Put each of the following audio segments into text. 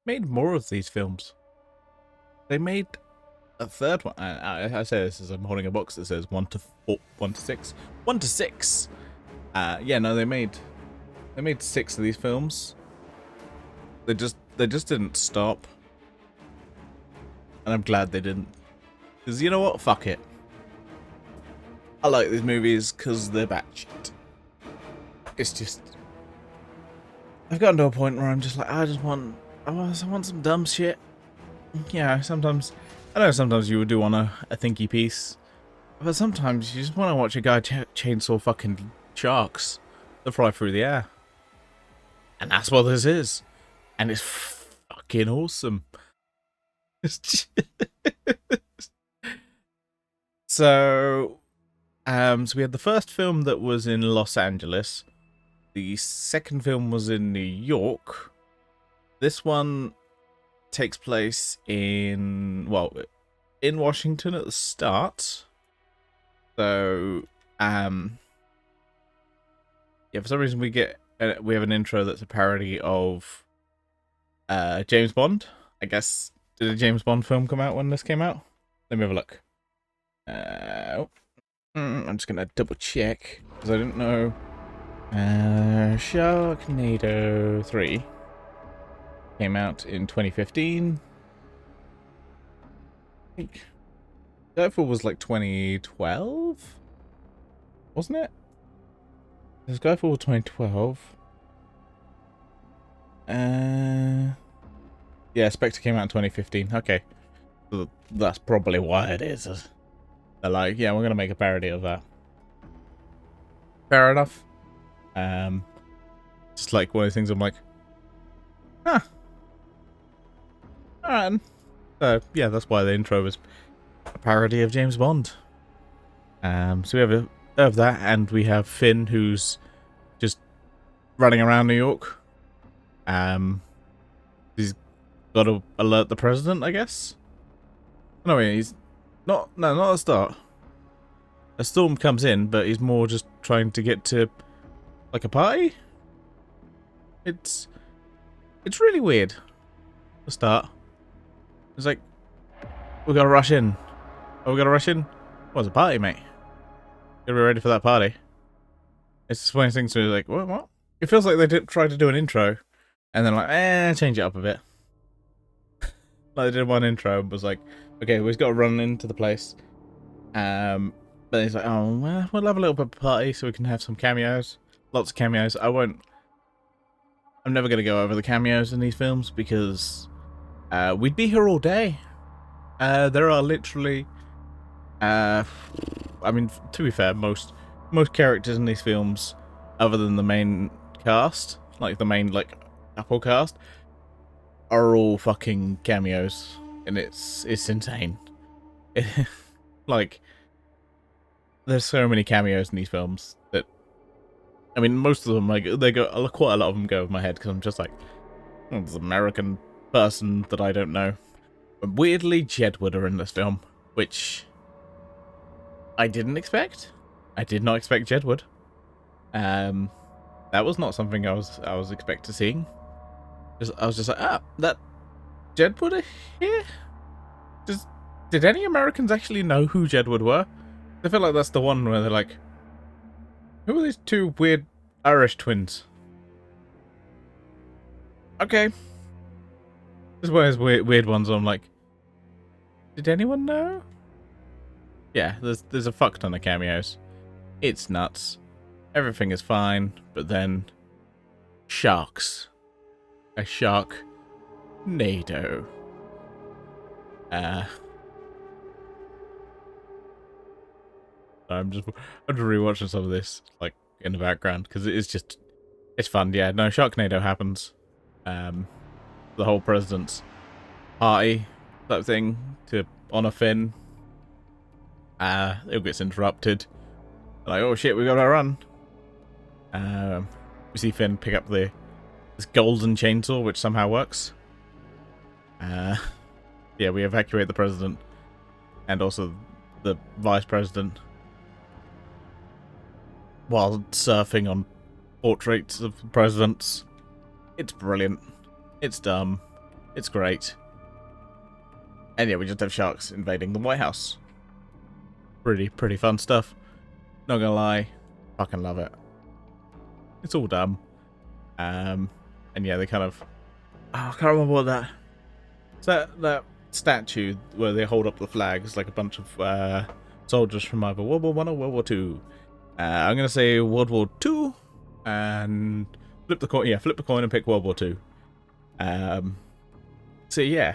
made more of these films. They made a third one. I say this as I'm holding a box that says 1 to 4, 1 to 6, 1 to 6. Yeah, no, they made 6 of these films. They just didn't stop, and I'm glad they didn't. Because you know what? Fuck it. I like these movies because they're batshit. It's just, I've gotten to a point where I'm just like, I want some dumb shit. Yeah, sometimes, I know sometimes you would do on a thinky piece, but sometimes you just want to watch a guy chainsaw fucking sharks that fly through the air. And that's what this is. And it's fucking awesome. So we had the first film that was in Los Angeles. The second film was in New York. This one takes place in Washington at the start. So yeah, for some reason we have an intro that's a parody of James Bond. I guess, did a James Bond film come out when this came out? Let me have a look. I'm just gonna double check because I didn't know. Sharknado 3 came out in 2015. I think Skyfall was like 2012, wasn't it? Skyfall was 2012. Yeah, Spectre came out in 2015. Okay, so that's probably why it is. They're like, yeah, we're gonna make a parody of that. Fair enough. Just like one of those things I'm like, huh. Alright. So yeah, that's why the intro was a parody of James Bond. So we have that, and we have Finn, who's just running around New York. He's got to alert the president, I guess. No, he's not. No, not at the start. A storm comes in, but he's more just trying to get to like a party. It's really weird. The start. It's like, we gotta rush in. Oh, we gotta rush in? What's a party, mate? Gotta be ready for that party. It's just one of those things where you're like, what? It feels like they tried to do an intro, and then like, change it up a bit. Like they did one intro and was like, okay, we've got to run into the place. But he's like, oh, well, we'll have a little bit of a party so we can have some cameos. Lots of cameos. I'm never going to go over the cameos in these films because we'd be here all day. There are literally, I mean, to be fair, most characters in these films, other than the main cast, like the main couple cast, are all fucking cameos, and it's insane. Like, there's so many cameos in these films that, I mean, most of them, like, quite a lot of them go over my head because I'm just like, oh, there's an American person that I don't know. But weirdly, Jedward are in this film, which I didn't expect. I did not expect Jedward. That was not something I was expecting seeing. I was just like, that Jedward are here? Did any Americans actually know who Jedward were? I feel like that's the one where they're like, who are these two weird Irish twins? Okay. This is one of those weird ones where I'm like, did anyone know? Yeah, there's a fuck ton of cameos. It's nuts. Everything is fine, but then sharks. A Sharknado. I'm just rewatching some of this like in the background because it's fun. Yeah, no, Sharknado happens. The whole president's party type thing to honor Finn. It gets interrupted. Like, oh shit, we gotta run. We see Finn pick up this golden chainsaw, which somehow works. Yeah, we evacuate the president and also the vice president while surfing on portraits of presidents. It's brilliant. It's dumb. It's great. And yeah, we just have sharks invading the White House. Pretty fun stuff. Not gonna lie, fucking love it. It's all dumb. And yeah, they kind of... Oh, I can't remember what that... It's that statue where they hold up the flags like a bunch of soldiers from either World War One or World War Two. I'm gonna say World War Two, and flip the coin. Yeah, flip the coin and pick World War Two. So yeah,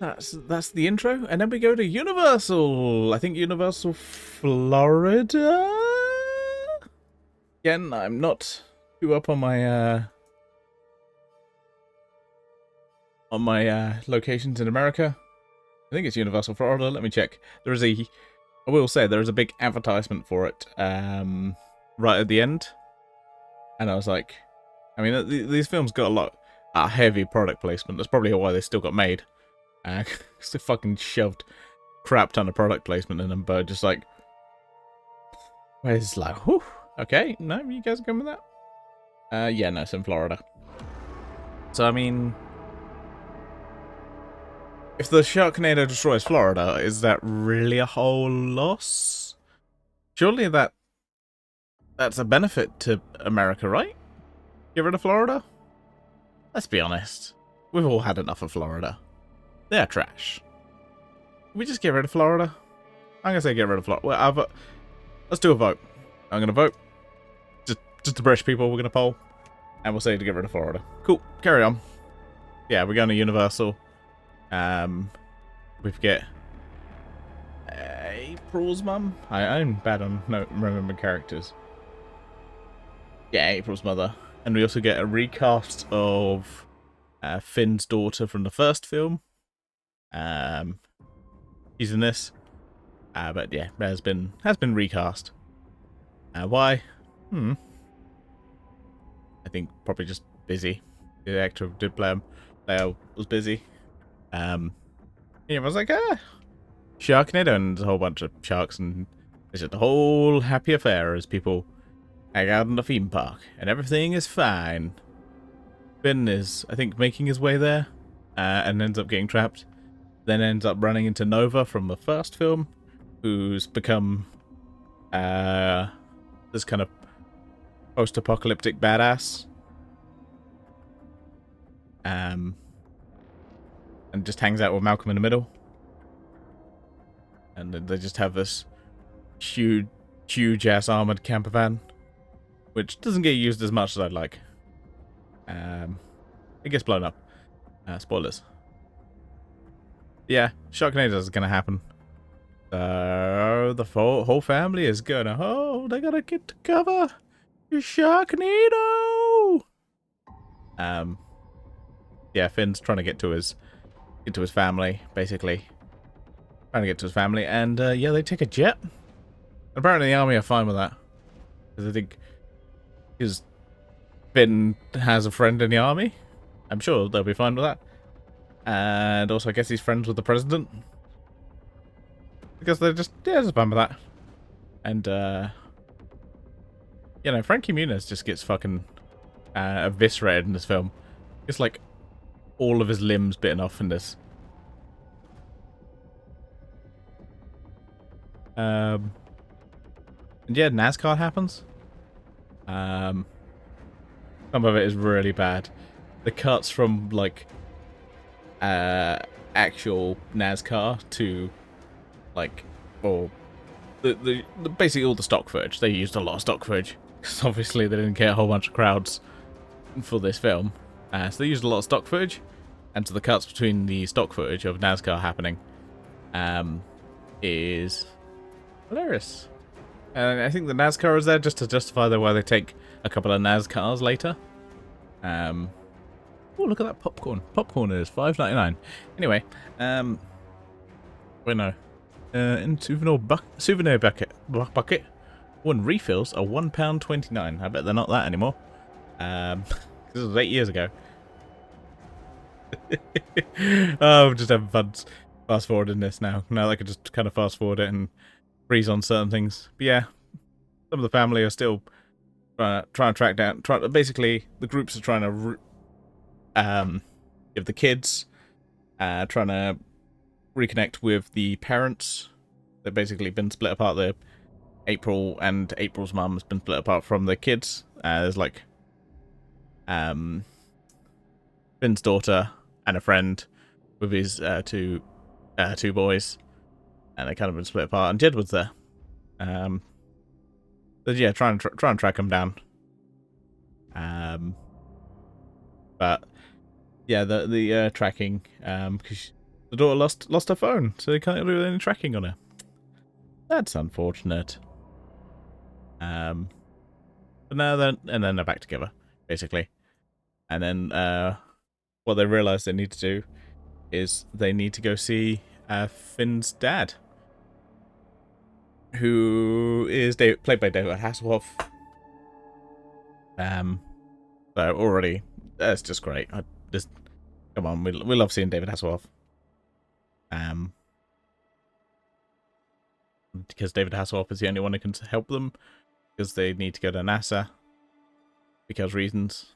that's the intro, and then we go to Universal. I think Universal Florida. Again, I'm not too up on my locations in America. I think it's Universal Florida. Let me check. I will say there is a big advertisement for it right at the end, and I was like, I mean, these films got a lot heavy product placement. That's probably why they still got made. Because they fucking shoved crap ton of product placement in them, but just like, where's like, whew, okay, no, you guys are coming with that? Yeah, no, it's in Florida. So I mean, if the Sharknado destroys Florida, is that really a whole loss? Surely that's a benefit to America, right? Get rid of Florida? Let's be honest. We've all had enough of Florida. They're trash. Can we just get rid of Florida? I'm gonna say get rid of Florida. Well, let's do a vote. I'm gonna vote. Just to brush people, we're gonna poll. And we'll say to get rid of Florida. Cool. Carry on. Yeah, we're going to Universal. We've got April's mum. I'm bad on remembering characters. Yeah, April's mother. And we also get a recast of Finn's daughter from the first film. She's in this. But yeah, has been recast. Why? I think probably just busy. The actor who did play him was busy. Yeah, I was like, Sharknado, and there's a whole bunch of sharks, and it's just a whole happy affair as people hang out in the theme park, and everything is fine. Finn is, I think, making his way there, and ends up getting trapped. Then ends up running into Nova from the first film, who's become this kind of post-apocalyptic badass. And just hangs out with Malcolm in the middle. And they just have this huge-ass armored camper van, which doesn't get used as much as I'd like. It gets blown up. Spoilers. Yeah, Sharknado is going to happen. So the whole family is gonna... Oh, they gotta get together. Sharknado! Yeah, Finn's trying to get to his family, basically. Trying to get to his family, and yeah, they take a jet. Apparently the army are fine with that. Because I think Finn has a friend in the army. I'm sure they'll be fine with that. And also, I guess he's friends with the president. Because they're just fine with that. And, you know, Frankie Muniz just gets fucking eviscerated in this film. It's like all of his limbs bitten off in this. And yeah, NASCAR happens. Some of it is really bad. The cuts from like actual NASCAR to like, or the basically all the stock footage. They used a lot of stock footage because obviously they didn't get a whole bunch of crowds for this film. So they used a lot of stock footage, and so the cuts between the stock footage of NASCAR happening is hilarious. And I think the NASCAR is there just to justify why they take a couple of NASCARs later. Oh, look at that popcorn. Popcorn is $5.99. Anyway, wait, no. In souvenir bucket. One refills are £1.29. I bet they're not that anymore. This was 8 years ago. Oh, I'm just having fun fast forwarding this now. Now I could just kind of fast forward it and freeze on certain things. But yeah, some of the family are still trying to track down. Basically, the groups are trying to give the kids, trying to reconnect with the parents. They've basically been split apart. April and April's mum has been split apart from the kids. There's like Finn's daughter and a friend with his two boys, and they kind of been split apart. And Jed was there. So yeah, try and track him down. But yeah, the tracking, because the daughter lost her phone, so they can't do any tracking on her. That's unfortunate. But now then they're back together, basically. And then what they realise they need to do is they need to go see Finn's dad, who is played by David Hasselhoff. So already that's just great. Come on, we love seeing David Hasselhoff. Because David Hasselhoff is the only one who can help them, because they need to go to NASA. Because reasons.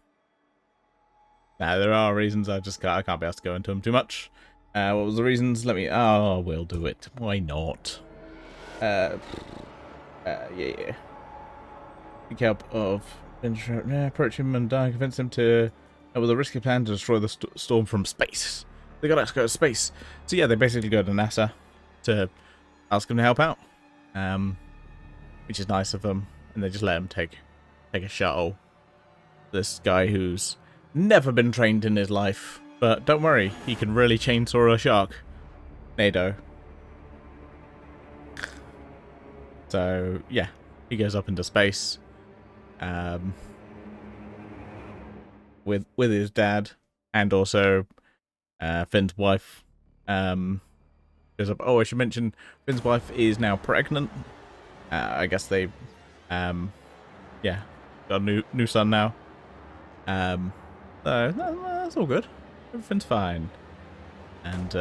Now there are reasons. I can't be asked to go into them too much. What was the reasons? We'll do it. Why not? Yeah. Seek help of approach him and convince him to with a risky plan to destroy the storm from space. They gotta go to space. So yeah, they basically go to NASA to ask him to help out, which is nice of them, and they just let him take a shuttle. This guy who's never been trained in his life, but don't worry, he can really chainsaw a shark. Nado. So yeah, he goes up into space, with his dad, and also Finn's wife. Goes up. Oh, I should mention Finn's wife is now pregnant. I guess they, yeah, got a new son now. So that's all good. Everything's fine. And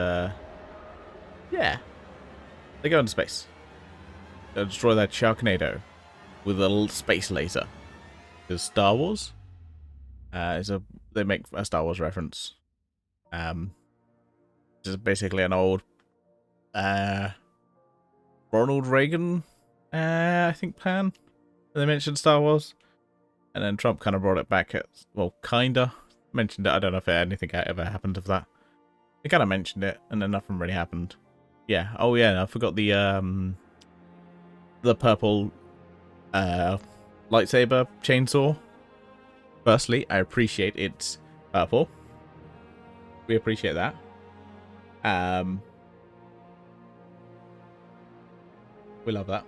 yeah, they go into space. They'll destroy that Sharknado with a little space laser. Because Star Wars they make a Star Wars reference. Just basically an old Ronald Reagan I think plan. They mentioned Star Wars, and then Trump kind of brought it back. Kinda mentioned it. I don't know if anything ever happened of that. They kind of mentioned it, and then nothing really happened. Yeah. Oh yeah, I forgot the purple lightsaber chainsaw. Firstly, I appreciate it's purple. We appreciate that. We love that.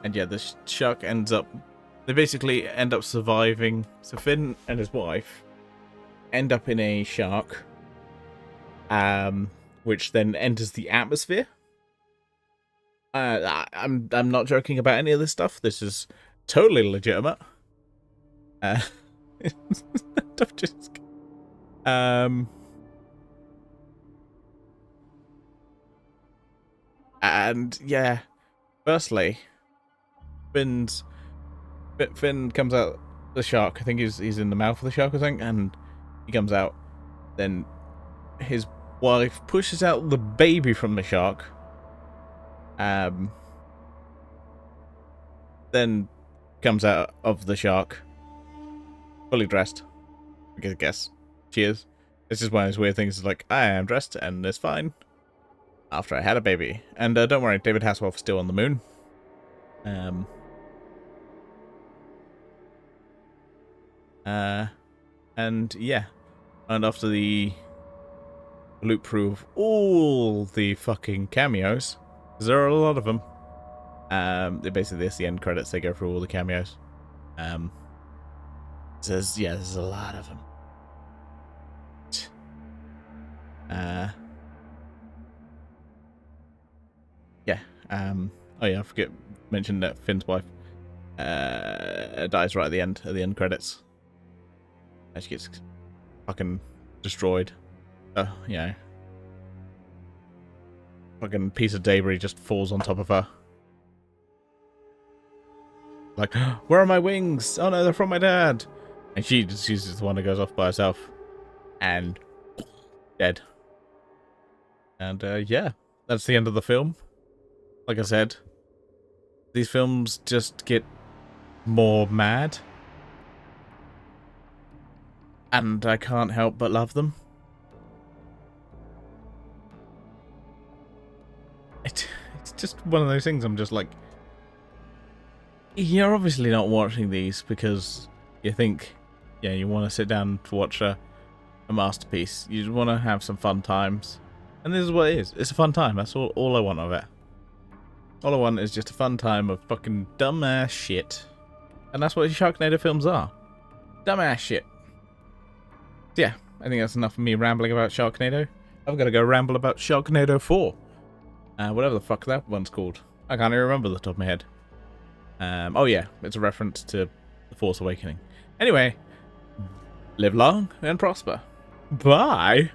And yeah, the shark ends up... They basically end up surviving. So Finn and his wife end up in a shark, which then enters the atmosphere. I'm not joking about any of this stuff. This is totally legitimate. And yeah, firstly, Finn comes out the shark. I think he's in the mouth of the shark, I think, and he comes out. Then his wife pushes out the baby from the shark. Then comes out of the shark, fully dressed. I guess she is. It's just one of those weird things. It's like, I am dressed and it's fine. After I had a baby. And don't worry, David Hasselhoff is still on the moon. And yeah. And after the loop through of all the fucking cameos, because there are a lot of them, basically this the end credits, they go through all the cameos. Says, yeah, there's a lot of them. Yeah. Oh yeah, I forget mentioned that Finn's wife dies right at the end credits. And she gets fucking destroyed. Yeah. Fucking piece of debris just falls on top of her. like, where are my wings? Oh no, they're from my dad. And she's just the one that goes off by herself. And dead. And yeah, that's the end of the film. Like I said, these films just get more mad. And I can't help but love them. It's just one of those things I'm just like, you're obviously not watching these because you think, yeah, you want to sit down to watch a masterpiece. You just want to have some fun times. And this is what it is. It's a fun time. That's all I want of it. All I want is just a fun time of fucking dumbass shit. And that's what Sharknado films are. Dumbass shit. So yeah, I think that's enough of me rambling about Sharknado. I've got to go ramble about Sharknado 4. Whatever the fuck that one's called. I can't even remember the top of my head. Oh yeah, it's a reference to The Force Awakening. Anyway, live long and prosper. Bye!